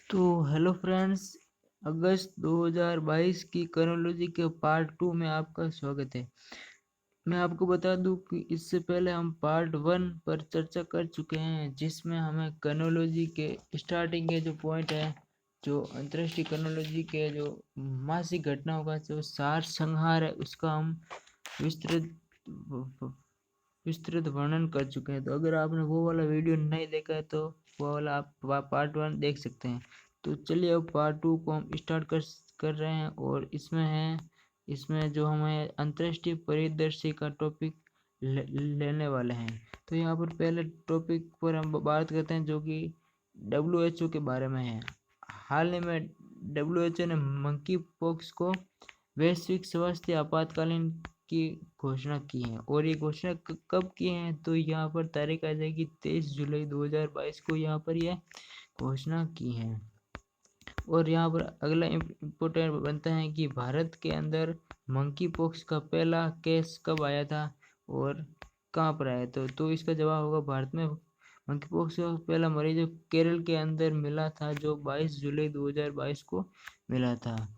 तो hello friends, अगस्त 2022 की chronology के पार्ट 2 में आपका स्वागत है। मैं आपको बता दूं कि इससे पहले हम पार्ट 1 पर चर्चा कर चुके हैं, जिसमें हमें क्रोनोलॉजी के स्टार्टिंग के जो पॉइंट है, जो अंतर्राष्ट्रीय क्रोनोलॉजी के जो मासिक घटनाओं का जो सार संहार है, उसका हम विस्तृत विस्तृत वर्णन कर चुके हैं। तो अगर आपने वो वाला वीडियो नहीं देखा है तो वो वाला आप पार्ट 1 देख सकते हैं। तो चलिए अब पार्ट 2 को हम स्टार्ट कर रहे हैं, और इसमें जो हमें अंतर्राष्ट्रीय परिदृश्य का टॉपिक लेने वाले हैं। तो यहाँ पर पहले टॉपिक पर हम बात करते हैं, जो कि WHO के बारे में है। हाल ही में WHO ने मंकी पॉक्स को वैश्विक स्वास्थ्य आपातकालीन की घोषणा की है। और ये घोषणा कब की है, तो यहाँ पर तारीख आ जाएगी 23 जुलाई 2022 को यहाँ पर यह घोषणा की है। और यहाँ पर अगला इम्पोर्टेंट बनता है कि भारत के अंदर मंकी पॉक्स का पहला केस कब आया था और कहाँ पर आया था। तो इसका जवाब होगा, भारत में मंकी पॉक्स का पहला मरीज केरल के अंदर मिला था, जो 22 जुलाई 2022 को मिला था।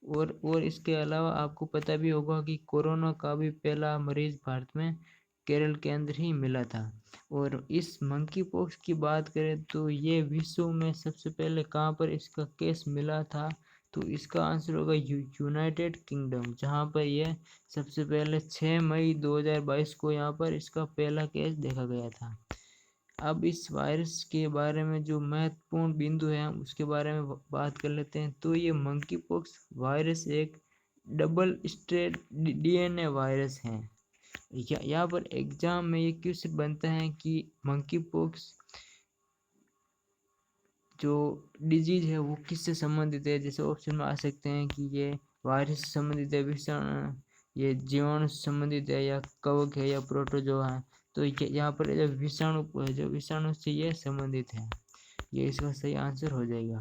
और इसके अलावा आपको पता भी होगा कि कोरोना का भी पहला मरीज भारत में केरल के अंदर ही मिला था। और इस मंकी पॉक्स की बात करें तो ये विश्व में सबसे पहले कहाँ पर इसका केस मिला था, तो इसका आंसर होगा यूनाइटेड किंगडम, जहाँ पर यह सबसे पहले 6 मई 2022 को यहाँ पर इसका पहला केस देखा गया था। अब इस वायरस के बारे में जो महत्वपूर्ण बिंदु है, हम उसके बारे में बात कर लेते हैं। तो ये मंकी पॉक्स वायरस एक डबल स्ट्रेट DNA वायरस है। यहाँ पर एग्जाम में ये क्वेश्चन बनता है कि मंकी पॉक्स जो डिजीज है वो किससे संबंधित है। जैसे ऑप्शन में आ सकते हैं कि ये वायरस से संबंधित है, विषाणु, ये जीवाणु से संबंधित है, या कवक है, या प्रोटोजोआ है। तो यहाँ पर जो विषाणु से ये संबंधित है, ये इसका सही आंसर हो जाएगा।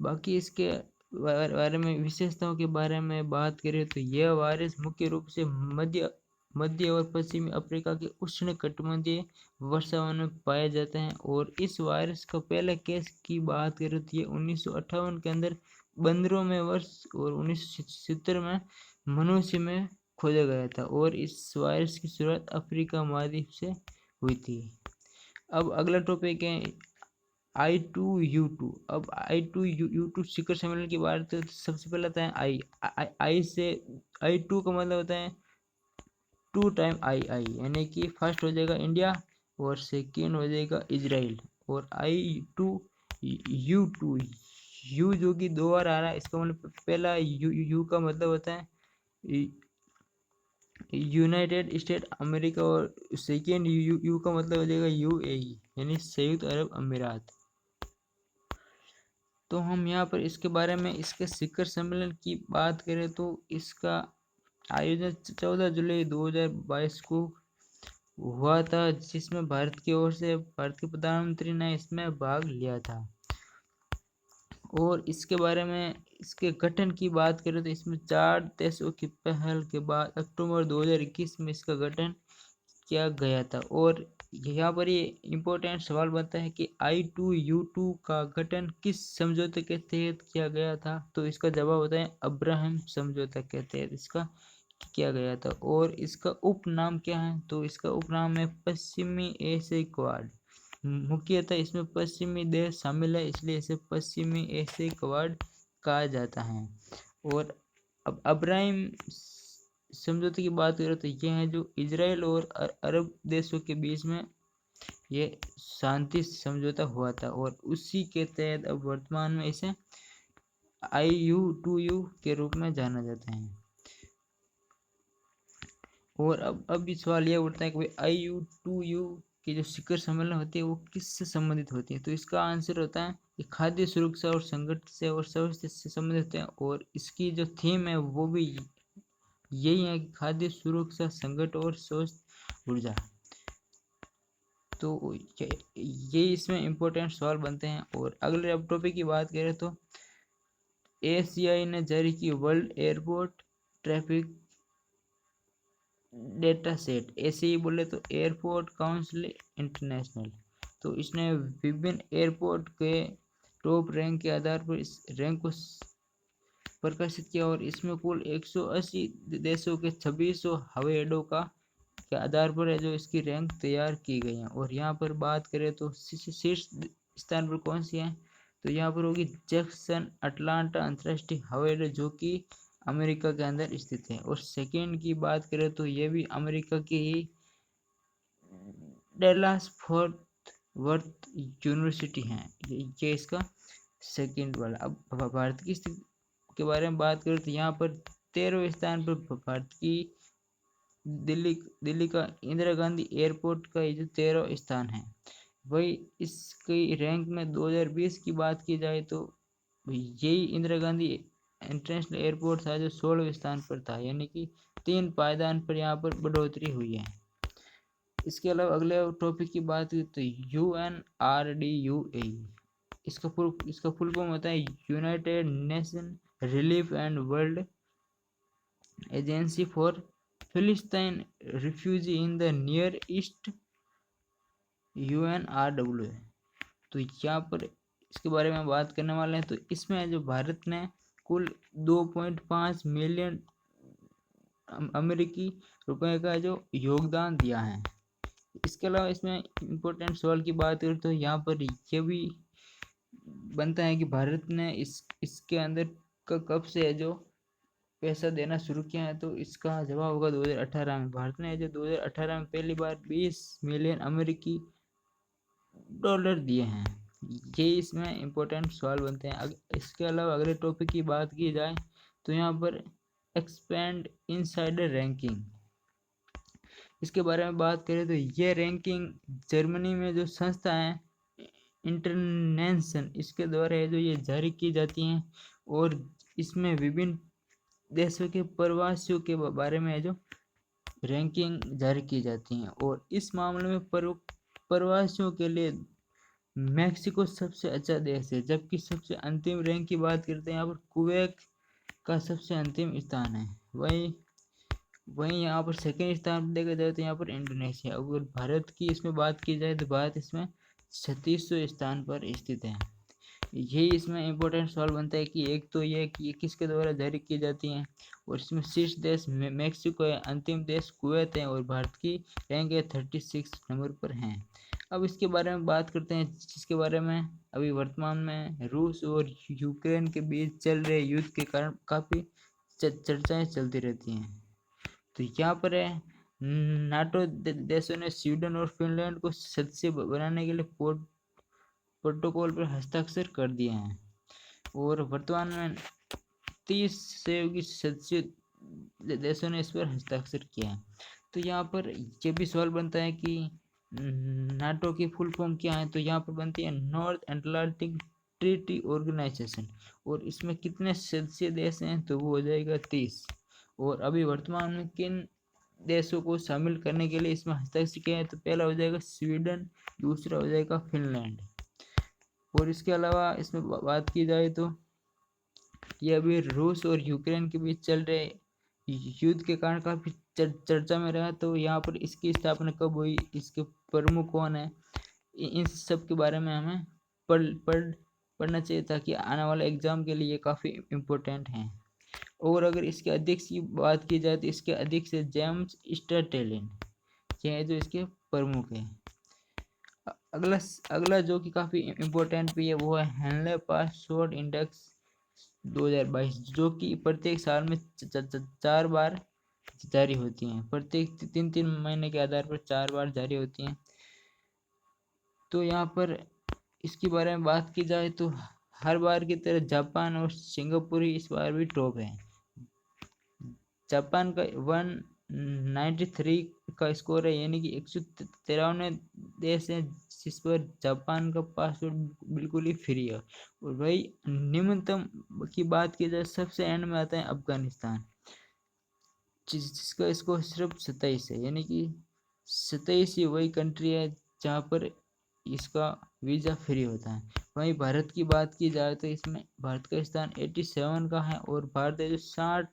बाकी इसके बारे में विशेषताओं के बारे में बात करें तो यह वायरस मुख्य रूप से मध्य और पश्चिमी अफ्रीका के उष्ण कटिबंधीय वर्षावन में पाया जाता है। और इस वायरस का पहले केस की बात करें तो ये 1958 के अंदर बंदरों में वर्ष और 1970 में मनुष्य में खोजा गया था। और इस वायरस की शुरुआत अफ्रीका महाद्वीप से हुई थी। अब अगला टॉपिक है I2U2। अब I2U2 शिखर सम्मेलन की बात तो सबसे पहले आता है आई से I2 का मतलब होता है 2 टाइम आई, यानी कि फर्स्ट हो जाएगा इंडिया और सेकेंड हो जाएगा इजराइल। और I2U2 यू जो कि 2 बार आ रहा है, इसका मतलब पहला यू का मतलब होता है यूनाइटेड स्टेट अमेरिका, और सेकेंड यू का मतलब हो जाएगा UAE, यानी संयुक्त अरब अमीरात। तो हम यहाँ पर इसके बारे में, इसके शिखर सम्मेलन की बात करें तो इसका आयोजन 14 जुलाई 2022 को हुआ था, जिसमें भारत की ओर से भारत के प्रधानमंत्री ने इसमें भाग लिया था। और इसके बारे में, इसके गठन की बात करें तो इसमें 4 देशों की पहल के बाद अक्टूबर 2021 में इसका गठन किया गया था। और यहाँ पर ये इम्पोर्टेंट सवाल बनता है कि I2U2 का गठन किस समझौते के तहत किया गया था, तो इसका जवाब होता है अब्राहम समझौता के तहत इसका किया गया था। और इसका उपनाम क्या है, तो इसका उपनाम है पश्चिमी एशियाई क्वाड। मुख्यतः इसमें पश्चिमी देश शामिल है, इसलिए इसे पश्चिमी एशियाई क्वाड कहा जाता है। और अब अब्राहम समझौते की बात करें तो ये है जो इजराइल और अरब देशों के बीच में ये शांति समझौता हुआ था, और उसी के तहत अब वर्तमान में इसे I2U के रूप में जाना जाता है। और अब इस सवाल यह उठता है कि भाई I2U की जो शिखर सम्मेलन होती है वो किससे संबंधित होती है, तो इसका आंसर होता है कि खाद्य सुरक्षा और संकट से और स्वास्थ्य से संबंधित होते हैं। और इसकी जो थीम है वो भी यही है कि खाद्य सुरक्षा, संकट और स्वस्थ ऊर्जा। तो ये इसमें इम्पोर्टेंट सवाल बनते हैं। और अगले अब टॉपिक की बात करें तो ACI ने जारी की world airport traffic data set. ACI बोले तो एयरपोर्ट काउंसिल इंटरनेशनल। तो इसने विभिन्न एयरपोर्ट के टॉप रैंक के आधार पर इस रैंक को प्रकाशित किया और इसमें कुल 180 देशों के 2600 हवाई अड्डों का के आधार पर है जो इसकी रैंक तैयार की गई है। और यहाँ पर बात करें तो शीर्ष स्थान पर कौन सी है, तो यहाँ पर होगी जैक्सन अटलांटा अंतर्राष्ट्रीय हवाई अड्डा जो कि अमेरिका के अंदर स्थित है। और सेकेंड की बात करें तो ये भी अमेरिका की ही डैलास फोर्ट वर्थ यूनिवर्सिटी है, ये इसका सेकेंड वाला। अब भारत की स्थिति के बारे में बात करें तो यहाँ पर 13वें स्थान पर भारत की दिल्ली का इंदिरा गांधी एयरपोर्ट का ये जो 13वां स्थान है। वही इसकी रैंक में 2020 की बात की जाए तो यही इंदिरा गांधी इंटरनेशनल एयरपोर्ट था जो 16वें स्थान पर था, यानी कि 3 पायदान पर यहाँ पर बढ़ोतरी हुई है। इसके अलावा अगले टॉपिक की बात की तो UNRWA, इसका फुल फॉर्म होता है United Nation Relief and World Agency for Palestine Refugee in the Near East, UNRWA। तो यहाँ पर इसके बारे में बात करने वाले हैं। तो इसमें जो भारत ने कुल 2.5 मिलियन अमेरिकी रुपए का जो योगदान दिया है। इसके अलावा इसमें इम्पोर्टेंट सवाल की बात करें तो यहाँ पर यह भी बनता है कि भारत ने इसके अंदर कब से है जो पैसा देना शुरू किया है, तो इसका जवाब होगा 2018 में। भारत ने जो 2018 में पहली बार 20 मिलियन अमेरिकी डॉलर दिए हैं। ये इसमें इम्पोर्टेंट सवाल बनते हैं। इसके अलावा अगले टॉपिक की बात की जाए तो यहाँ पर एक्सपेंड इनसाइडर रैंकिंग, इसके बारे में बात करें तो ये रैंकिंग जर्मनी में जो संस्था है इंटरनेशन, इसके द्वारा है जो ये जारी की जाती हैं और इसमें विभिन्न देशों के प्रवासियों के बारे में है जो रैंकिंग जारी की जाती हैं। और इस मामले में प्रवासियों के लिए मैक्सिको सबसे अच्छा देश है, जबकि सबसे अंतिम रैंक की बात करते हैं यहाँ पर कुवैत का सबसे अंतिम स्थान है। वहीं यहाँ पर सेकेंड स्थान पर देखा जाए तो यहाँ पर इंडोनेशिया। अगर भारत की इसमें बात की जाए तो भारत इसमें 36वें स्थान पर स्थित है। यही इसमें इम्पोर्टेंट सवाल बनता है कि एक तो ये कि ये किसके द्वारा जारी की जाती हैं, और इसमें शीर्ष देश मैक्सिको है, अंतिम देश कुवैत है और भारत की रैंक है 36 नंबर पर हैं। अब इसके बारे में बात करते हैं जिसके बारे में अभी वर्तमान में रूस और यूक्रेन के बीच चल रहे युद्ध के कारण काफ़ी चर्चाएं चलती रहती हैं। तो यहाँ पर है नाटो देशों ने स्वीडन और फिनलैंड को सदस्य बनाने के लिए प्रोटोकॉल पर हस्ताक्षर कर दिए हैं और वर्तमान में 30 सहयोगी सदस्य देशों ने इस पर हस्ताक्षर किया है। तो यहाँ पर यह भी सवाल बनता है कि नाटो की फुल फॉर्म क्या है, तो यहाँ पर बनती है नॉर्थ अटलांटिक ट्रीटी ऑर्गेनाइजेशन, और इसमें कितने सदस्य देश हैं, तो वो हो जाएगा 30। और अभी वर्तमान में किन देशों को शामिल करने के लिए इसमें हस्ताक्षर किया है, तो पहला हो जाएगा स्वीडन, दूसरा हो जाएगा फिनलैंड। और इसके अलावा इसमें बात की जाए तो ये अभी रूस और यूक्रेन के बीच चल रहे युद्ध के कारण काफ़ी चर्चा में रहा। तो यहाँ पर इसकी स्थापना कब हुई, इसके प्रमुख कौन है, इन सब के बारे में हमें पढ़ना चाहिए ताकि आने वाले एग्जाम के लिए काफ़ी इम्पोर्टेंट हैं। और अगर इसके अध्यक्ष की बात की जाए तो इसके अध्यक्ष है जेम्स स्टर्टेलिन, ये है जो इसके प्रमुख है। अगला जो कि काफ़ी इम्पोर्टेंट भी है वो है हेनले पासवर्ड इंडेक्स 2022, जो कि प्रत्येक साल में 4 बार जारी होती हैं, प्रत्येक 3 महीने के आधार पर 4 बार जारी होती हैं। तो यहाँ पर इसके बारे में बात की जाए तो हर बार की तरह जापान और सिंगापुर ही इस बार भी टॉप है। जापान का 193 का स्कोर है, यानी कि 193 देश हैं जिस पर जापान का पासपोर्ट बिल्कुल ही फ्री है। और वही निम्नतम की बात की जाए सबसे एंड में आता है अफगानिस्तान, जिसका स्कोर सिर्फ 27 है, यानी कि 27 ही वही कंट्री है जहाँ पर इसका वीज़ा फ्री होता है। वहीं भारत की बात की जाए तो इसमें भारत का स्थान 87 का है और भारत जो 60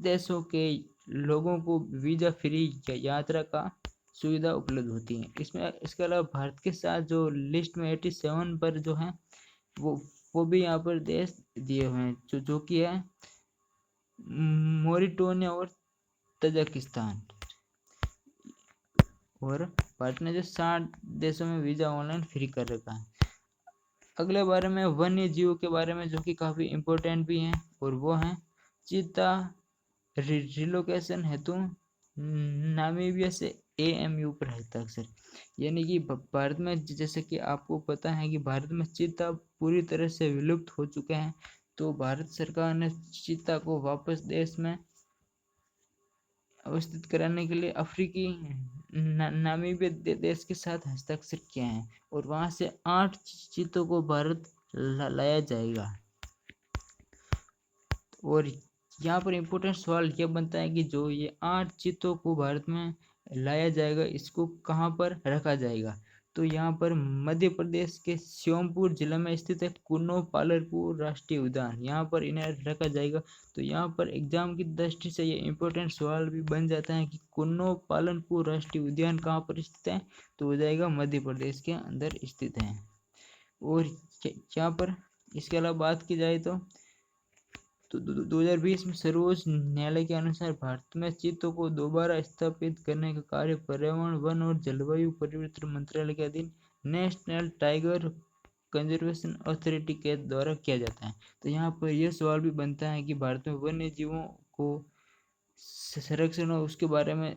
देशों के लोगों को वीज़ा फ्री यात्रा का सुविधा उपलब्ध होती है। इसमें इसके अलावा भारत के साथ जो लिस्ट में 87 पर जो है वो वो भी यहाँ पर देश दिए हुए हैं, जो कि है मोरिटोनिया और तजाकिस्तान। और भारत ने जो 60 देशों में वीजा ऑनलाइन फ्री कर रखा है। अगले बारे में वन्य जीवों के बारे में, जो कि काफ़ी इम्पोर्टेंट भी हैं, और वो हैं चीता रिलोकेशन हेतु नामीबिया से AMU पर हस्ताक्षर। यानी कि भारत में, जैसे कि आपको पता है कि भारत में चीता पूरी तरह से विलुप्त हो चुके हैं, तो भारत सरकार ने चीता को वापस देश में अवस्थित कराने के लिए अफ्रीकी नामीबिया देश के साथ हस्ताक्षर किए हैं, और वहां से 8 चीतों को भारत लाया जाएगा। और यहाँ पर इम्पोर्टेंट सवाल यह बनता है कि जो ये 8 चीतों को भारत में लाया जाएगा, इसको कहाँ पर रखा जाएगा। तो यहाँ पर मध्य प्रदेश के श्योपुर जिले में स्थित है कुन्नो पालरपुर राष्ट्रीय उद्यान, यहाँ पर इन्हें रखा जाएगा। तो यहाँ पर एग्जाम की दृष्टि से ये इम्पोर्टेंट सवाल भी बन जाता है कि कुन्नो पालनपुर राष्ट्रीय उद्यान कहाँ पर स्थित है, तो हो जाएगा मध्य प्रदेश के अंदर स्थित है। और यहाँ पर इसके अलावा बात की जाए तो 2020 में सर्वोच्च न्यायालय के अनुसार भारत में चीतों को दोबारा स्थापित करने का कार्य पर्यावरण, वन और जलवायु परिवर्तन मंत्रालय के अधीन नेशनल टाइगर कंजर्वेशन अथॉरिटी के द्वारा किया जाता है। तो यहाँ पर यह सवाल भी बनता है कि भारत में वन्य जीवों को संरक्षण और उसके बारे में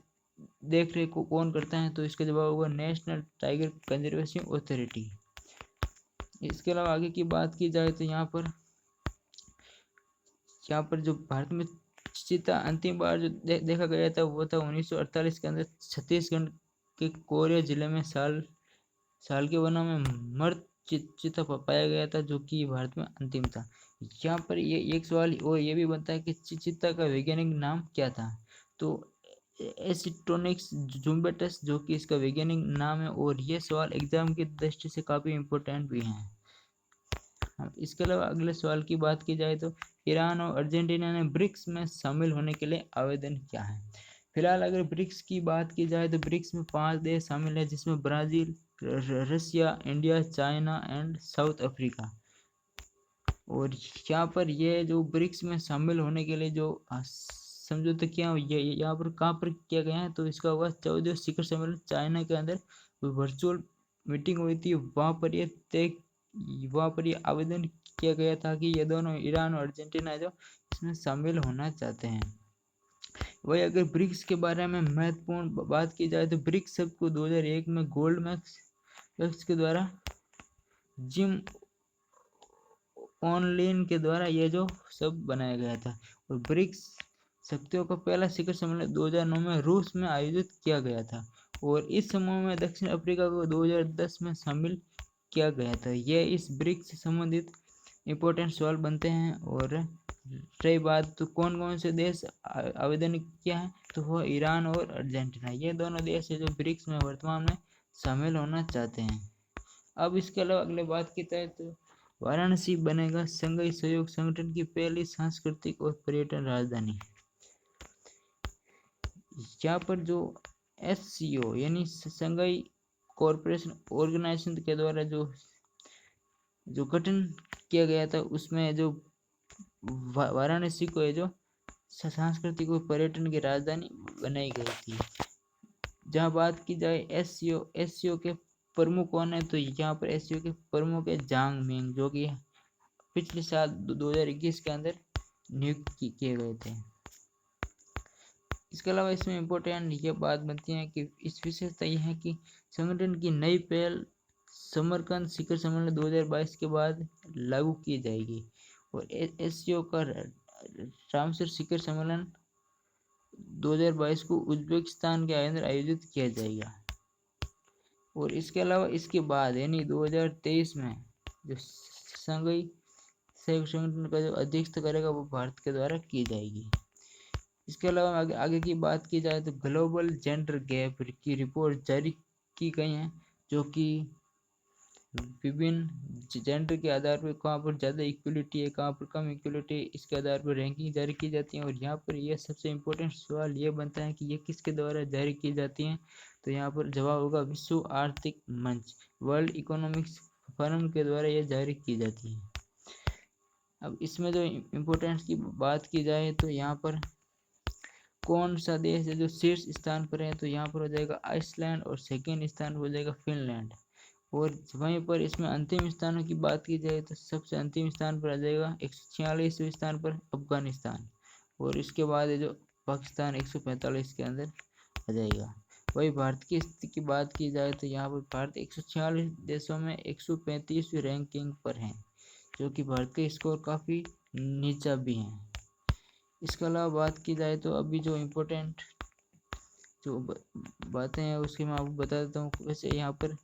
देख रेख को कौन करता है, तो इसका जवाब होगा नेशनल टाइगर कंजर्वेशन अथॉरिटी। इसके अलावा आगे की बात की जाए तो यहाँ पर जो भारत में चीता अंतिम बार जो देखा गया था वो था 1948 के अंदर छत्तीसगढ़ के कोरिया जिले में साल के वनों में मर्द चीता पाया गया था, जो कि भारत में अंतिम था। यहाँ पर ये एक सवाल और ये भी बनता है कि चीता का वैज्ञानिक नाम क्या था, तो एसिटोनिक्स जुम्बेटस जो कि इसका वैज्ञानिक नाम है, और ये सवाल एग्जाम की दृष्टि से काफ़ी इम्पोर्टेंट भी हैं। इसके अलावा अगले सवाल की बात की जाए तो ईरान और अर्जेंटीना ने ब्रिक्स में शामिल होने के लिए आवेदन किया है। फिलहाल अगर ब्रिक्स की बात की जाए तो ब्रिक्स में 5 देश शामिल है, जिसमें Brazil, Russia, India, China and south Africa. और यहाँ पर ये जो ब्रिक्स में शामिल होने के लिए जो समझौता किया ये यहाँ पर कहाँ पर किया गया है, तो इसका हुआ 14 शिखर सम्मेलन चाइना के अंदर वर्चुअल मीटिंग हुई थी। वहाँ पर ये आवेदन किया गया था कि ये दोनों ईरान और अर्जेंटीना जो इसमें शामिल होना चाहते हैं। वही अगर ब्रिक्स के बारे में महत्वपूर्ण बात की जाए तो ब्रिक्स शब्द को 2001 में गोल्डमैन के द्वारा जिम ऑनलाइन के द्वारा ये जो शब्द बनाया गया था। और ब्रिक्स शक्तियों का पहला शिखर सम्मेलन 2009 में रूस में आयोजित किया गया था, और इस समूह में दक्षिण अफ्रीका को 2010 में शामिल किया गया था। ये इस ब्रिक्स से संबंधित इम्पोर्टेंट सवाल बनते हैं। और रही बात तो कौन कौन से देश आवेदन किया है, तो वह ईरान और अर्जेंटीना, ये दोनों देश है जो ब्रिक्स में वर्तमान में शामिल होना चाहते हैं। अब इसके अलावा अगले बात की जाए तो वाराणसी बनेगा संघीय सहयोग संगठन की पहली सांस्कृतिक और पर्यटन राजधानी। यहाँ पर जो SCO यानी संघीय कॉरपोरेशन ऑर्गेनाइजेशन के द्वारा जो गठन किया गया था, उसमें जो वाराणसी को है जो सांस्कृतिक और पर्यटन की राजधानी बनाई गई थी। जहाँ बात की जाए SCO के प्रमुख कौन है, तो यहाँ पर SCO के प्रमुख है जांग मिंग, जो कि पिछले साल 2021 के अंदर नियुक्त किए गए थे। इसके अलावा इसमें इम्पोर्टेंट ये बात बनती है कि इस विशेषता यह है कि संगठन की नई पहल समरकंद शिखर सम्मेलन 2022 के बाद लागू की जाएगी, और SCO का रामसर शिखर सम्मेलन 2022 को उज्बेकिस्तान के अंदर आयोजित किया जाएगा। और इसके अलावा इसके बाद यानी 2023 में जो संघीय सहयोग संगठन का जो अध्यक्षता करेगा वो भारत के द्वारा की जाएगी। इसके अलावा आगे की बात की जाए तो ग्लोबल जेंडर गैप की रिपोर्ट जारी की गई है, जो कि विभिन्न जेंडर के आधार पर कहाँ पर ज़्यादा इक्वलिटी है, कहाँ पर कम इक्वलिटी है, इसके आधार पर रैंकिंग जारी की जाती है। और यहाँ पर यह सबसे इम्पोर्टेंट सवाल ये बनता है कि ये किसके द्वारा जारी की जाती है, तो यहाँ पर जवाब होगा विश्व आर्थिक मंच, वर्ल्ड इकोनॉमिक्स फोरम के द्वारा ये जारी की जाती है। अब इसमें जो इम्पोर्टेंस की बात की जाए तो यहाँ पर कौन सा देश है जो शीर्ष स्थान पर है, तो यहाँ पर हो जाएगा आइसलैंड और सेकेंड स्थान पर हो जाएगा फिनलैंड। और वहीं पर इसमें अंतिम स्थानों की बात की जाए तो सबसे अंतिम स्थान पर आ जाएगा 146वें स्थान पर अफगानिस्तान, और इसके बाद है जो पाकिस्तान 145 के अंदर आ जाएगा। वही भारत की स्थिति की बात की जाए तो यहाँ पर भारत 146 देशों में 135वीं रैंकिंग पर है, जो कि भारत के स्कोर काफ़ी नीचा भी है। इसके अलावा बात की जाए तो अभी जो इम्पोर्टेंट जो बातें हैं उसकी मैं आपको बता देता हूँ। वैसे यहाँ पर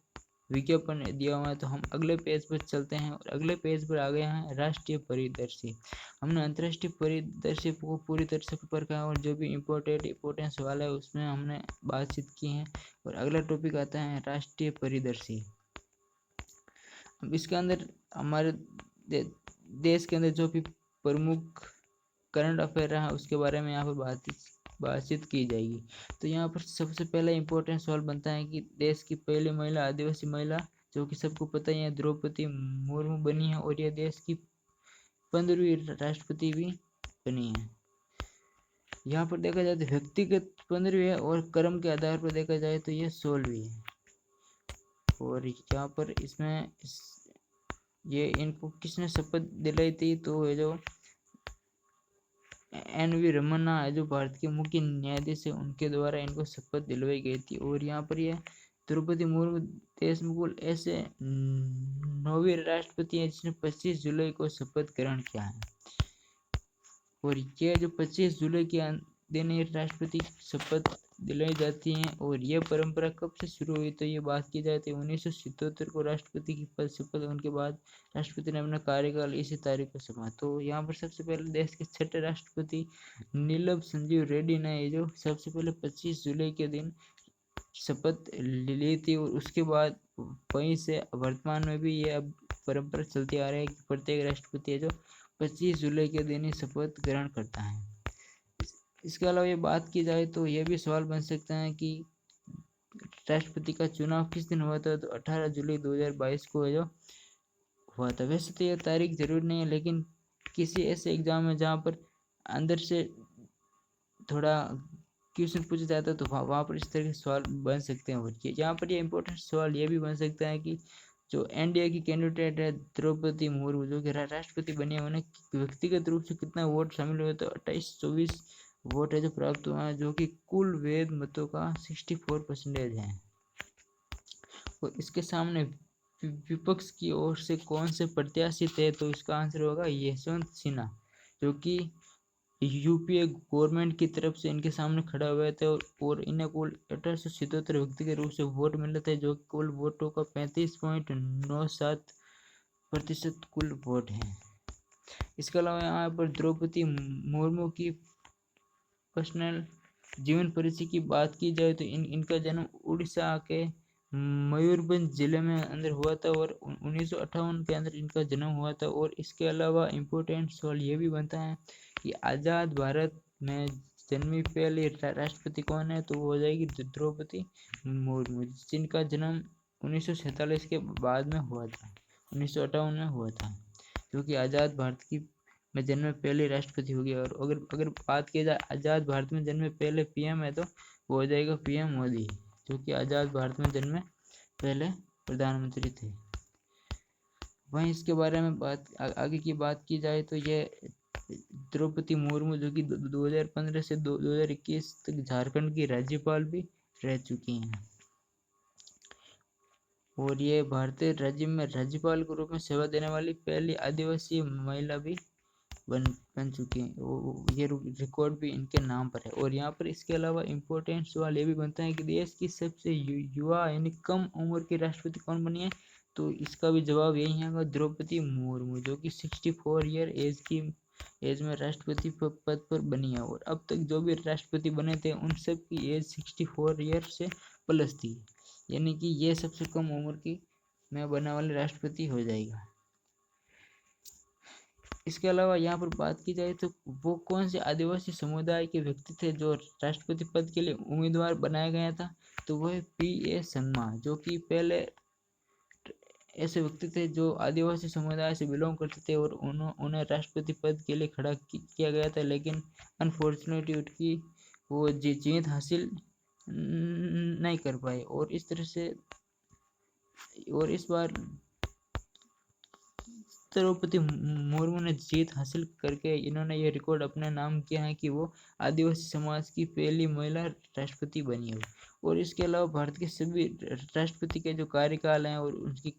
विज्ञापन दिया हुआ है, तो हम अगले पेज पर चलते हैं और अगले पेज पर आ गए हैं राष्ट्रीय परिदृश्य। हमने अंतर्राष्ट्रीय परिदृश्य को पूरी तरह से परखा है और जो भी इम्पोर्टेंट सवाल है उसमें हमने बातचीत की है। और अगला टॉपिक आता है राष्ट्रीय परिदृश्य। अब इसके अंदर हमारे देश के अंदर जो भी प्रमुख करंट अफेयर रहा उसके बारे में यहाँ पर बातचीत की जाएगी। तो यहाँ पर सबसे पहला इम्पोर्टेंट सवाल बनता है कि देश की पहली महिला आदिवासी महिला, जो कि सबको पता ही है, द्रौपदी मुर्मू बनी है और यह देश की 15वीं राष्ट्रपति भी बनी है। यहाँ पर देखा जाए तो व्यक्तिगत 15वीं है और क्रम के आधार पर देखा जाए तो यह 16वीं है। और यहाँ पर इसमें ये इनको किसने शपथ दिलाई थी, तो ये जो NV रमन्ना है जो भारत के मुख्य न्यायाधीश है, उनके द्वारा इनको शपथ दिलवाई गई थी। और यहाँ पर यह द्रौपदी मुर्मू देश में कुल ऐसे 9वीं राष्ट्रपति हैं जिसने 25 जुलाई को शपथ ग्रहण किया है। और यह जो 25 जुलाई के दिन ये राष्ट्रपति शपथ दिलाई जाती हैं। और यह परंपरा कब से शुरू हुई, तो ये बात की जाए तो 1977 को राष्ट्रपति की पद शपथ होने के बाद राष्ट्रपति ने अपना कार्यकाल इसी तारीख को समाप्त। तो यहाँ पर सबसे पहले देश के 6ठे राष्ट्रपति नीलम संजीव रेड्डी ने ये जो सबसे पहले 25 जुलाई के दिन शपथ ली थी। और उसके बाद वहीं से वर्तमान में भी ये अब परंपरा चलती आ रही है कि प्रत्येक राष्ट्रपति है जो 25 जुलाई के दिन ही शपथ ग्रहण करता है। इसके अलावा ये बात की जाए तो यह भी सवाल बन सकता है कि राष्ट्रपति का चुनाव किस दिन हुआ था, तो 18 जुलाई 2022 को जो हुआ था। वैसे तो यह तारीख जरूर नहीं है, लेकिन किसी ऐसे एग्जाम में जहाँ पर अंदर से थोड़ा क्वेश्चन पूछा जाता है तो वहाँ पर इस तरह के सवाल बन सकते हैं। और यहाँ पर ये इम्पोर्टेंट सवाल ये भी बन सकता है कि जो NDA की कैंडिडेट है द्रौपदी मुर्मू, जो कि राष्ट्रपति बनी है, उन्हें व्यक्तिगत रूप से कितना वोट शामिल हुए, तो 2824 वोट है जो प्राप्त हुआ है, जो कि कुल वैध मतों का 64% है। और इसके सामने विपक्ष की ओर से कौन से प्रत्याशी थे, तो इसका आंसर होगा यशवंत सिन्हा, जो कि UPA गवर्नमेंट की तरफ से इनके सामने खड़ा हुए थे। और इन्हें कुल 1877 व्यक्तिगत रूप से वोट मिले थे, जो कुल वोटों का 35.97% कुल वोट हैं। इसके अलावा यहाँ पर द्रौपदी मुर्मू की पर्सनल जीवन परिचय की बात की जाए तो इनका जन्म उड़ीसा के मयूरभंज जिले में अंदर हुआ था और 1958 के अंदर इनका जन्म हुआ था। और इसके अलावा इम्पोर्टेंट सवाल ये भी बनता है कि आज़ाद भारत में जन्मी पहली राष्ट्रपति कौन है, तो वो हो जाएगी द्रौपदी मुर्मू, जिनका जन्म 1947 के बाद में हुआ था, 1958 में हुआ था, जो कि आज़ाद भारत की में जन्मे पहले राष्ट्रपति हो गया। और अगर बात की जाए आज़ाद भारत में जन्मे पहले PM है, तो वो हो जाएगा PM मोदी, जो कि आज़ाद भारत में जन्मे पहले प्रधानमंत्री थे। वहीं इसके बारे में आगे की बात की जाए तो ये द्रौपदी मुर्मू, जो कि 2015 से 2021 तक झारखंड की राज्यपाल भी रह चुकी हैं। और ये भारतीय राज्य में राज्यपाल के रूप में सेवा देने वाली पहली आदिवासी महिला भी बन चुकी हैं। ये रिकॉर्ड भी इनके नाम पर है। और यहाँ पर इसके अलावा इम्पोर्टेंट सवाल ये भी बनता है कि देश की सबसे युवा यानी कम उम्र की राष्ट्रपति कौन बनी है, तो इसका भी जवाब यही है, द्रौपदी मुर्मू, जो कि 64 ईयर एज में राष्ट्रपति पद पर बनी है। और अब तक जो भी राष्ट्रपति बने थे उन सब की एज 64 ईयर से प्लस थी, यानी कि ये सबसे कम उम्र की में बनने वाले राष्ट्रपति हो जाएगा। इसके अलावा यहाँ पर बात की जाए तो वो कौन से आदिवासी समुदाय के व्यक्ति थे जो राष्ट्रपति पद के लिए उम्मीदवार बनाया गया था, तो वह P.A. संगमा, जो कि पहले ऐसे व्यक्ति थे जो आदिवासी समुदाय से बिलोंग करते थे और उन्हें राष्ट्रपति पद के लिए खड़ा किया गया था, लेकिन अनफॉर्चुनेटली उनकी वो जीत हासिल नहीं कर पाए। और इस तरह से और इस बार द्रौपदी मुर्मू ने जीत हासिल करके इन्होंने ये रिकॉर्ड अपने नाम किया है कि वो आदिवासी समाज की पहली महिला राष्ट्रपति बनी है। और इसके अलावा भारत के सभी राष्ट्रपति के जो कार्यकाल हैं और उनकी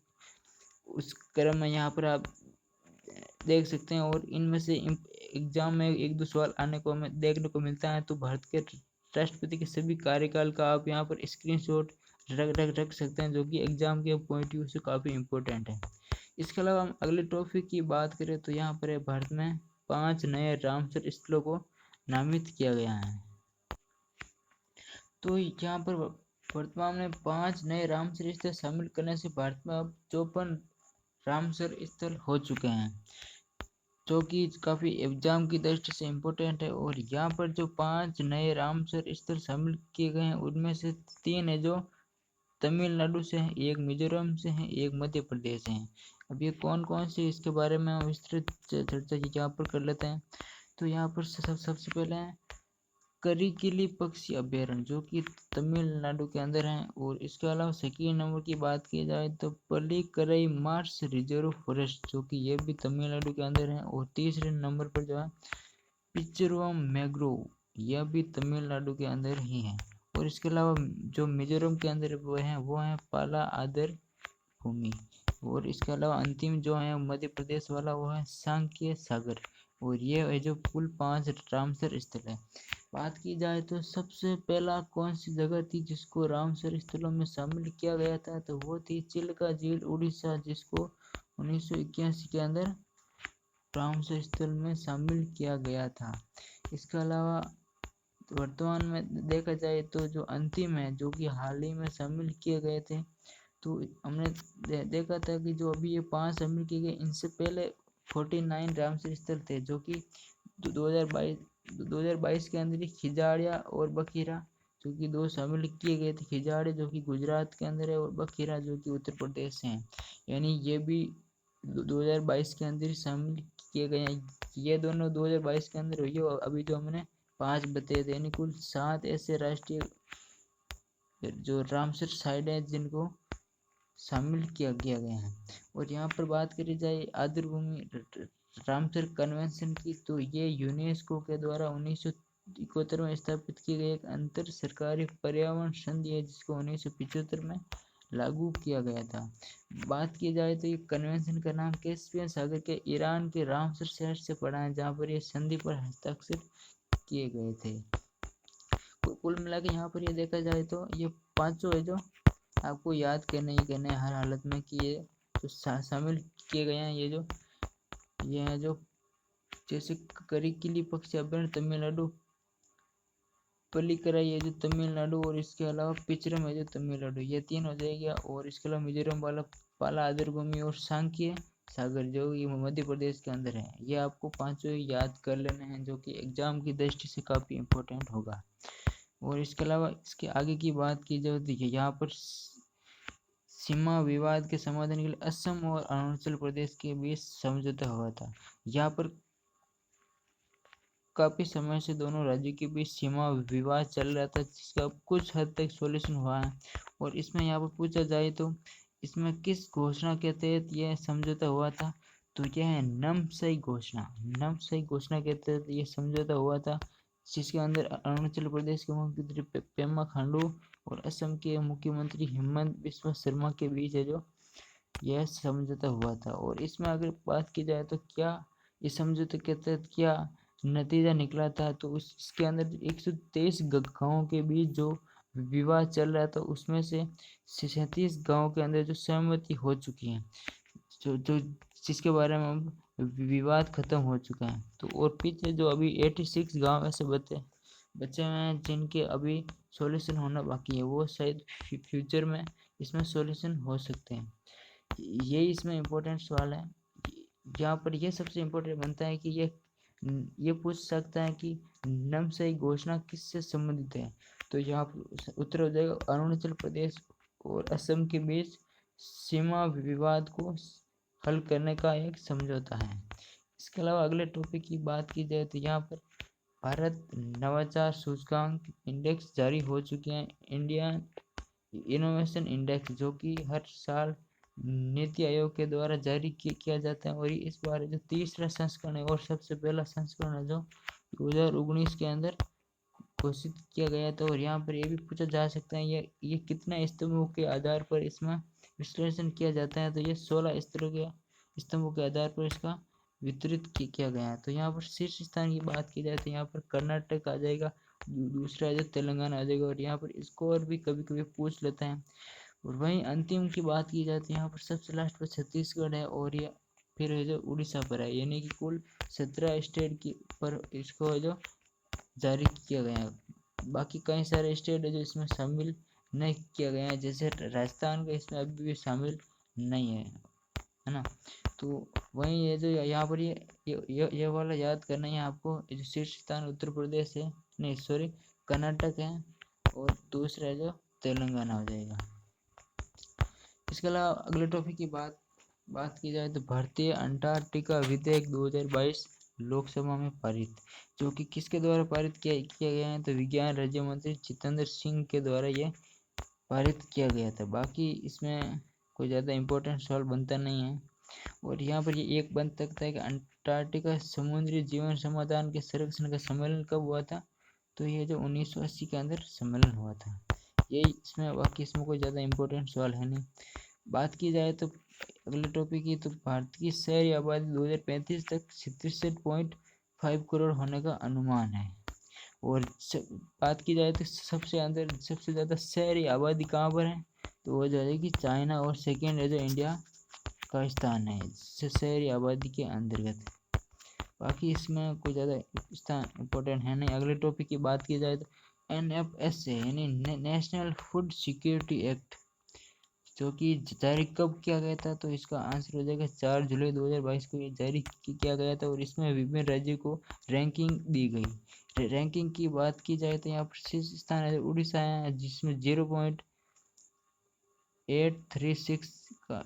उस क्रम में यहाँ पर आप देख सकते हैं। और इनमें से एग्जाम में एक दो सवाल आने को हमें देखने को मिलता है, तो भारत के राष्ट्रपति के सभी कार्यकाल का आप यहाँ पर स्क्रीनशॉट रख सकते हैं, जो कि एग्जाम के पॉइंट व्यू से काफ़ी इम्पोर्टेंट है। इसके अलावा हम अगले टॉपिक की बात करें तो यहाँ पर भारत में 5 नए रामसर स्थलों को नामित किया गया है। तो यहाँ पर वर्तमान में 5 नए रामसर स्थल शामिल करने से भारत में अब 54 रामसर स्थल हो चुके हैं, जो कि काफ़ी एग्जाम की दृष्टि से इम्पोर्टेंट है। और यहाँ पर जो 5 नए रामसर स्थल शामिल किए गए हैं उनमें से 3 है जो तमिलनाडु से हैं, एक मिजोरम से हैं, एक मध्य प्रदेश से हैं। अब ये कौन कौन से, इसके बारे में हम विस्तृत चर्चा यहाँ पर कर लेते हैं। तो यहाँ पर सबसे पहले है करिकिली पक्षी अभ्यारण्य, जो कि तमिलनाडु के अंदर है। और इसके अलावा सेकेंड नंबर की बात की जाए तो पल्लीकरई मार्स रिजर्व फॉरेस्ट, जो कि ये भी तमिलनाडु के अंदर है। और तीसरे नंबर पर जो है पिचरवम मैग्रोव, यह भी तमिलनाडु के अंदर ही है। और इसके अलावा जो मिजोरम के अंदर वो है पाला आदर भूमि। और इसके अलावा अंतिम जो है मध्य प्रदेश वाला वो है सांख्य सागर। और ये है जो कुल 5 रामसर स्थल है। बात की जाए तो सबसे पहला कौन सी जगह थी जिसको रामसर स्थलों में शामिल किया गया था, तो वो थी चिल्का झील उड़ीसा, जिसको 1981 के अंदर रामसर स्थल में शामिल किया गया था। इसके अलावा वर्तमान में देखा जाए तो जो अंतिम है, जो कि हाल ही में शामिल किए गए थे, तो हमने देखा था कि जो अभी ये 5 शामिल किए गए, इनसे पहले 49 रामसर स्थल थे, जो कि 2022 के अंदर ही खिजाड़िया और बखीरा, जो कि 2 शामिल किए गए थे। खिजाड़े जो कि गुजरात के अंदर है और बखीरा जो कि उत्तर प्रदेश से हैं, यानी ये भी 2022 के अंदर शामिल किए गए हैं। ये दोनों 2022 के अंदर हुई है। और अभी जो हमने 5 बताए थे, यानी कुल 7 ऐसे राष्ट्रीय जो रामसर साइट है जिनको शामिल किया गया है। और यहाँ पर बात करी जाए आर्द्रभूमि रामसर कन्वेंशन की, तो ये यूनेस्को के द्वारा 1971 में स्थापित की गई एक अंतर सरकारी पर्यावरण संधि है, जिसको 1975 में लागू किया गया था। बात की जाए तो ये कन्वेंशन का नाम कैस्पियन सागर के ईरान के रामसर शहर से पड़ा है, जहाँ पर ये संधि पर हस्ताक्षर किए गए थे। कुल मिला के यहाँ पर ये देखा जाए तो ये 5 है जो आपको याद करने ही करने हर हालत में कि ये जो शामिल किए गए हैं, ये हैं जो जैसे करिकिली पक्षी अभ्यारण्य तमिलनाडु, पल्लीकराई है जो तमिलनाडु, और इसके अलावा पिचरम है जो तमिलनाडु, ये 3 हो जाएगा। और इसके अलावा मिजोरम वाला पाला आदर भूमि और सांख्य सागर जो ये मध्य प्रदेश के अंदर है। ये आपको 5 याद कर लेने हैं, जो कि एग्जाम की दृष्टि से काफ़ी इम्पोर्टेंट होगा। और इसके अलावा इसके आगे की बात की जाए तो यहाँ पर सीमा विवाद के समाधान के लिए असम और अरुणाचल प्रदेश के बीच समझौता हुआ था। यहाँ पर काफी समय से दोनों राज्यों के बीच सीमा विवाद चल रहा था, जिसका कुछ हद तक सॉल्यूशन हुआ है। और इसमें यहाँ पर पूछा जाए तो इसमें किस घोषणा के तहत यह समझौता हुआ था, तो यह है नामसाई घोषणा। नामसाई घोषणा के तहत यह समझौता हुआ था, जिसके अंदर अरुणाचल प्रदेश के मुख्यमंत्री पेमा खांडू और असम के मुख्यमंत्री हेमंत बिस्वा शर्मा के बीच है जो यह समझौता हुआ था। और इसमें अगर बात की जाए तो क्या इस समझौते के तहत क्या नतीजा निकला था, तो उसके अंदर 123 गाँवों के बीच जो विवाद चल रहा था, उसमें से 37 गाँव के अंदर जो सहमति हो चुकी है, जो जिसके बारे में अब विवाद खत्म हो चुका है। तो और पीछे जो अभी 86 गाँव ऐसे बचे हुए हैं जिनके अभी सॉल्यूशन होना बाकी है, वो शायद फ्यूचर में इसमें सॉल्यूशन हो सकते हैं। यही इसमें इम्पोर्टेंट सवाल है। यहाँ पर यह सबसे इम्पोर्टेंट बनता है कि ये पूछ सकता है कि नामसाई घोषणा किससे संबंधित है। तो यहाँ पर उत्तर हो जाएगा अरुणाचल प्रदेश और असम के बीच सीमा विवाद को हल करने का एक समझौता है। इसके अलावा अगले टॉपिक की बात की जाए तो यहाँ पर भारत नवाचार सूचकांक इंडेक्स जारी हो चुके हैं, इंडिया इनोवेशन इंडेक्स, जो कि हर साल नीति आयोग के द्वारा जारी किया जाता है। और इस बार जो तीसरा संस्करण है और सबसे पहला संस्करण है जो 2019 के अंदर घोषित किया गया था। और यहाँ पर ये भी पूछा जा सकता है ये कितना स्तंभों के आधार पर इसमें विश्लेषण किया जाता है। तो ये 16 स्तंभों के आधार पर इसका वितरित किया गया है। तो यहाँ पर शीर्ष स्थान की बात की जाए तो यहाँ पर कर्नाटक आ जाएगा, दूसरा जो तेलंगाना आ जाएगा। और यहाँ पर स्कोर भी कभी कभी पूछ लेते हैं। और वहीं अंतिम की बात की जाए तो यहाँ पर सबसे लास्ट पर छत्तीसगढ़ है और ये फिर है जो उड़ीसा पर है, यानी कि कुल 17 स्टेट की पर इसको है जो जारी किया गया है। बाकी कई सारे स्टेट है जो इसमें शामिल नहीं किया गया है, जैसे राजस्थान का इसमें अभी भी शामिल नहीं है ना। तो वहीं ये जो यहाँ पर ये वाला याद करना है आपको, जो शीर्ष स्थान उत्तर प्रदेश है, नहीं सॉरी कर्नाटक है, और दूसरा जो तेलंगाना हो जाएगा। इसके अलावा अगले टॉपिक की बात की जाए तो भारतीय अंटार्कटिका विधेयक 2022 लोकसभा में पारित, जो कि किसके द्वारा पारित किया गया है, तो विज्ञान राज्य मंत्री जितेंद्र सिंह के द्वारा ये पारित किया गया था। बाकी इसमें कोई ज़्यादा इम्पोर्टेंट सवाल बनता नहीं है। और यहाँ पर ये एक बन सकता है कि अंटार्कटिका समुद्री जीवन समाधान के संरक्षण का सम्मेलन कब हुआ था, तो ये जो 1980 के अंदर सम्मेलन हुआ था। यही इसमें, बाकी इसमें कोई ज़्यादा इम्पोर्टेंट सवाल है नहीं। बात की जाए तो अगले टॉपिक की, तो भारत की शहरी आबादी 2035 तक 67.5 करोड़ होने का अनुमान है। और बात की जाए तो सबसे ज़्यादा शहरी आबादी कहाँ पर है, तो वो जाएगी चाइना, और सेकेंड है जो इंडिया का स्थान है शहरी आबादी के अंतर्गत। बाकी इसमें कोई ज़्यादा स्थान इम्पोर्टेंट है नहीं। अगले टॉपिक की बात की जाए तो NFSA यानी नेशनल फूड सिक्योरिटी एक्ट, जो कि जारी कब किया गया था, तो इसका आंसर हो जाएगा 4 जुलाई 2022 को ये जारी किया गया था। और इसमें विभिन्न राज्यों को रैंकिंग दी गई। रैंकिंग की बात की जाए तो यहाँ पर शीर्ष स्थान है उड़ीसा है, जिसमें 0.836 का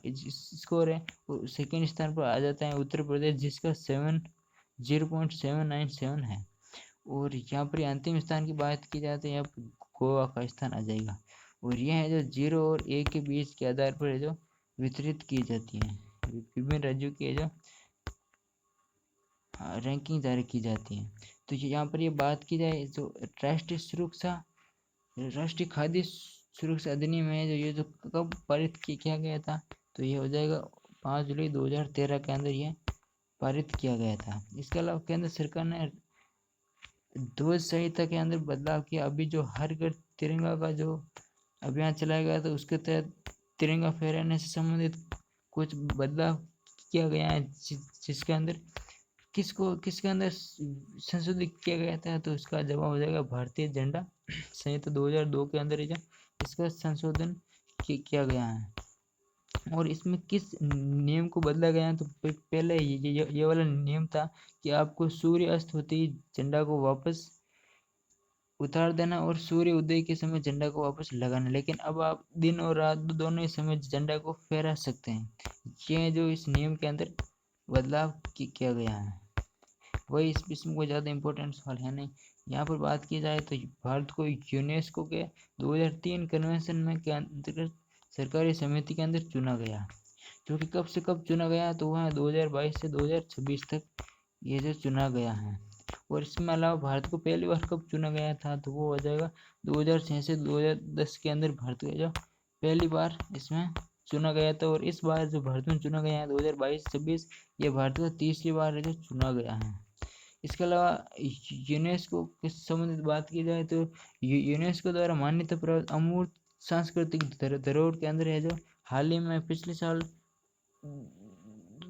स्कोर है। और सेकेंड स्थान पर आ जाता है उत्तर प्रदेश, जिसका 0.797 है। और यहाँ पर अंतिम स्थान की बात की जाए तो यहाँ पर गोवा का स्थान आ जाएगा। और यह है जो 0 और 1 के बीच के आधार पर जो वितरित की जाती है, विभिन्न राज्यों की जो रैंकिंग जारी की जाती है। तो यहाँ पर ये बात की जाए तो राष्ट्रीय खाद्य सुरक्षा अधिनियम है जो ये कब पारित किया गया था, तो ये हो जाएगा 5 जुलाई 2013 के अंदर ये पारित किया गया था। इसके अलावा केंद्र सरकार ने ध्वज संहिता के अंदर बदलाव किया। अभी जो हर घर तिरंगा का जो अभियान चलाया गया था, उसके तहत तिरंगा फहराने से संबंधित कुछ बदलाव किया गया है, जिसके अंदर किसके अंदर संशोधित किया गया था, तो इसका जवाब हो जाएगा भारतीय झंडा संहिता 2002 के अंदर इसका संशोधन किया गया है। और इसमें किस नियम को बदला गया है, तो पहले ये वाला नियम था कि आपको सूर्य अस्त होते ही झंडा को वापस उतार देना और सूर्य उदय के समय झंडा को वापस लगाना, लेकिन अब आप दिन और रात दोनों ही समय झंडा को फहरा सकते हैं। ये जो इस नियम के अंदर बदलाव किया गया है। वही इसमें कोई ज़्यादा इम्पोर्टेंट सवाल है नहीं। यहाँ पर बात की जाए तो भारत को यूनेस्को के 2003 कन्वेंशन में के अंतर्गत सरकारी समिति के अंदर चुना गया, जो कि कब से कब चुना गया, तो वह 2022 से 2026 तक ये जो चुना गया है। और इसमें अलावा भारत को पहली बार कब चुना गया था, तो वो हो जाएगा 2006 से 2010 के अंदर भारत को जो पहली बार इसमें चुना गया था। और इस बार जो भारत में चुना गया है 2022-26, ये भारत को तीसरी बार जो चुना गया है। इसके अलावा यूनेस्को के संबंधित बात की जाए तो यूनेस्को द्वारा मान्यता प्राप्त अमूर्त सांस्कृतिक धरोहर के अंदर है जो हाल ही में पिछले साल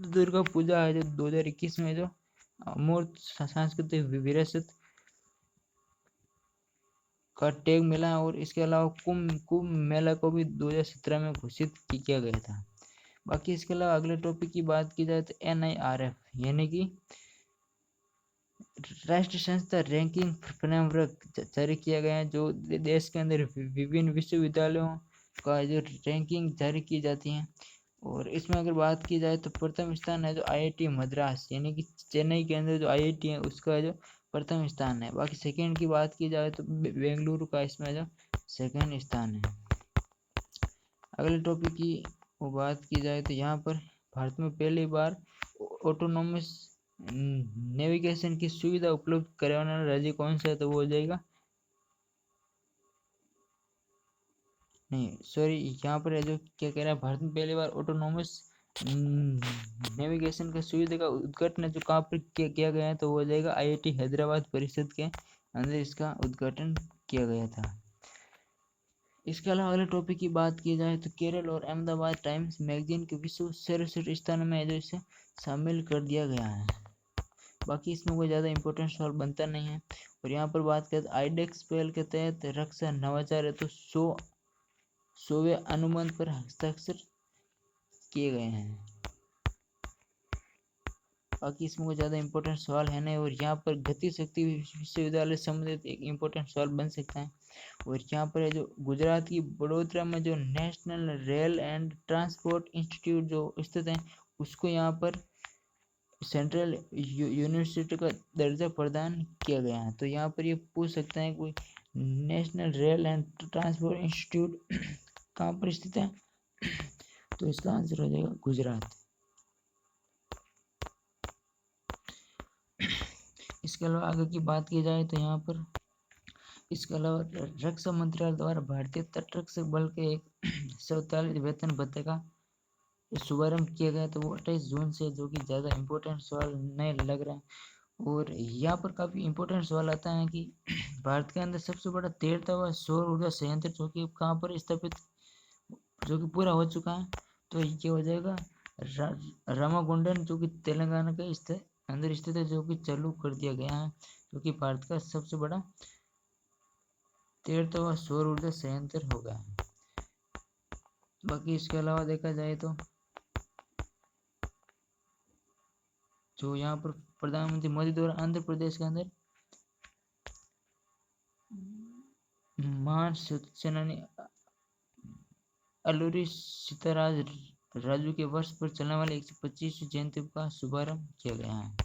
दुर्गा पूजा है जो 2021 में जो अमूर्त सांस्कृतिक विरासत का टैग मिला। और इसके अलावा कुंभ मेला को भी 2017 में घोषित किया गया था। बाकी इसके अलावा अगले टॉपिक की बात की जाए तो NIRF यानी कि राष्ट्रीय संस्था रैंकिंग फ्रेमवर्क जारी किया गया है, जो देश के अंदर विभिन्न विश्वविद्यालयों का जो रैंकिंग जारी की जाती है। और इसमें अगर बात की जाए तो प्रथम स्थान है जो IIT मद्रास यानी कि चेन्नई के अंदर जो IIT है उसका जो प्रथम स्थान है। बाकी सेकंड की बात की जाए तो बेंगलुरु का इसमें जो सेकंड स्थान है। अगले टॉपिक की वो बात की जाए तो यहाँ पर भारत में पहली बार ऑटोनोमस नेविगेशन की सुविधा उपलब्ध करवाने वाला राज्य कौन सा है, तो वो हो जाएगा नहीं सॉरी यहाँ पर है जो क्या कह रहा है, भारत में पहली बार ऑटोनोमस नेविगेशन की सुविधा का उद्घाटन जो कहाँ पर किया गया है, तो वो हो जाएगा IIT हैदराबाद परिषद के अंदर इसका उद्घाटन किया गया था। इसके अलावा अगले टॉपिक की बात की जाए तो केरल और अहमदाबाद टाइम्स मैगजीन के विश्व सर्वश्रेष्ठ स्थानों में जो इसे शामिल कर दिया गया है। बाकी इसमें कोई ज़्यादा इंपॉर्टेंट सवाल बनता नहीं है। और यहाँ पर बात करें तो आईडेक्स पहल के तहत रक्षा नवाचार है तो 100वें अनुबंध पर हस्ताक्षर किए गए हैं। बाकी इसमें कोई ज़्यादा इंपॉर्टेंट सवाल है नहीं। और यहाँ पर गति शक्ति विश्वविद्यालय संबंधित एक इंपॉर्टेंट सवाल बन सकता है। और यहाँ पर है जो गुजरात की बड़ोदरा में जो national rail and transport institute जो स्थित है उसको यहाँ पर सेंट्रल यूनिवर्सिटी का दर्जा प्रदान किया गया है। तो यहाँ पर ये पूछ सकते हैं कोई national rail and transport institute कहाँ पर स्थित है, तो इसका आंसर हो जाएगा गुजरात। इसके अलावा आगे की बात की जाए तो यहाँ पर इसके अलावा रक्षा मंत्रालय द्वारा भारतीय तटरक्षक बल के एक स्वचालित वेतन भत्ते का शुभारंभ किया गया, तो वो 28 जून से, जो कि ज़्यादा इंपॉर्टेंट सवाल नहीं लग रहा है। और यहाँ पर काफ़ी इंपॉर्टेंट सवाल आता है कि भारत के अंदर सबसे बड़ा तैरता सौर ऊर्जा संयंत्र जो कि कहाँ पर स्थापित, जो कि पूरा हो चुका है, तो ये हो जाएगा रामागुंडम जो कि तेलंगाना के अंदर स्थित है, जो कि चालू कर दिया गया है, जो कि भारत का सबसे बड़ा तैरता सौर ऊर्जा संयंत्र होगा। बाकी इसके अलावा देखा जाए तो जो यहाँ पर प्रधानमंत्री मोदी द्वारा आंध्र प्रदेश के अंदर महान सेनानी अलूरी सीताराज राजू के वर्ष पर चलने वाले 125वीं जयंती का शुभारंभ किया गया है।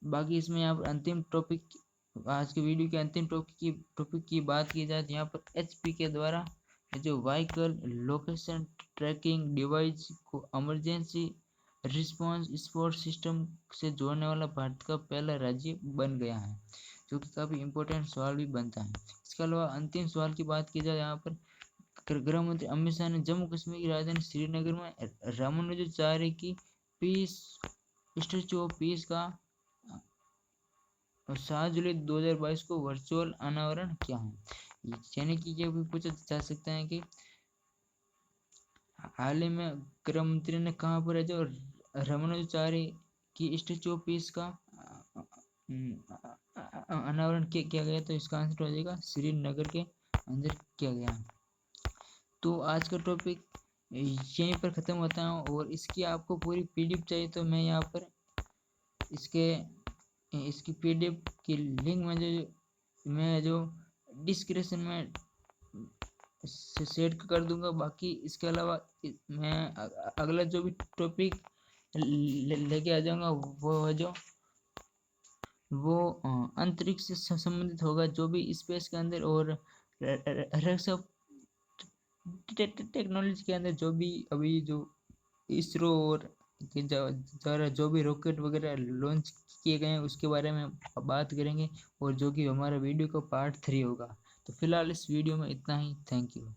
बाकी इसमें यहाँ पर अंतिम टॉपिक, आज के वीडियो के अंतिम टॉपिक की बात की जाए तो यहाँ पर HP के द्वारा जो व्हीकल लोकेशन ट्रैकिंग डिवाइस को इमरजेंसी रिस्पांस सपोर्ट सिस्टम से जोड़ने वाला भारत का पहला राज्य बन गया है, जो कि काफ़ी इंपॉर्टेंट सवाल भी बनता है। इसके अलावा अंतिम सवाल की बात की जाए यहाँ पर गृह मंत्री अमित शाह ने जम्मू कश्मीर की राजधानी श्रीनगर में रामानुजाचार्य की पीस स्टैचू ऑफ पीस का 7 जुलाई 2022 को वर्चुअल अनावरण किया है। यानी कि ये भी पूछा जा सकता है कि हाल ही में गृह मंत्री ने कहाँ पर है जो रामानुजाचार्य की स्टैचू ऑफ पीस का अनावरण किया गया, तो इसका आंसर हो जाएगा श्रीनगर के अंदर किया गया। तो आज का टॉपिक यहीं पर ख़त्म होता है। और इसकी आपको पूरी PDF चाहिए तो मैं यहाँ पर इसकी PDF की लिंक मैं जो डिस्क्रिप्शन में सेट कर दूंगा। बाकी इसके अलावा मैं अगला जो भी टॉपिक लेके आ जाऊंगा वो अंतरिक्ष से संबंधित होगा, जो भी स्पेस के अंदर और रक्षा टेक्नोलॉजी के अंदर जो भी अभी जो इसरो और जो भी रॉकेट वगैरह लॉन्च किए गए हैं उसके बारे में बात करेंगे, और जो कि हमारा वीडियो का पार्ट 3 होगा। तो फिलहाल इस वीडियो में इतना ही। Thank you.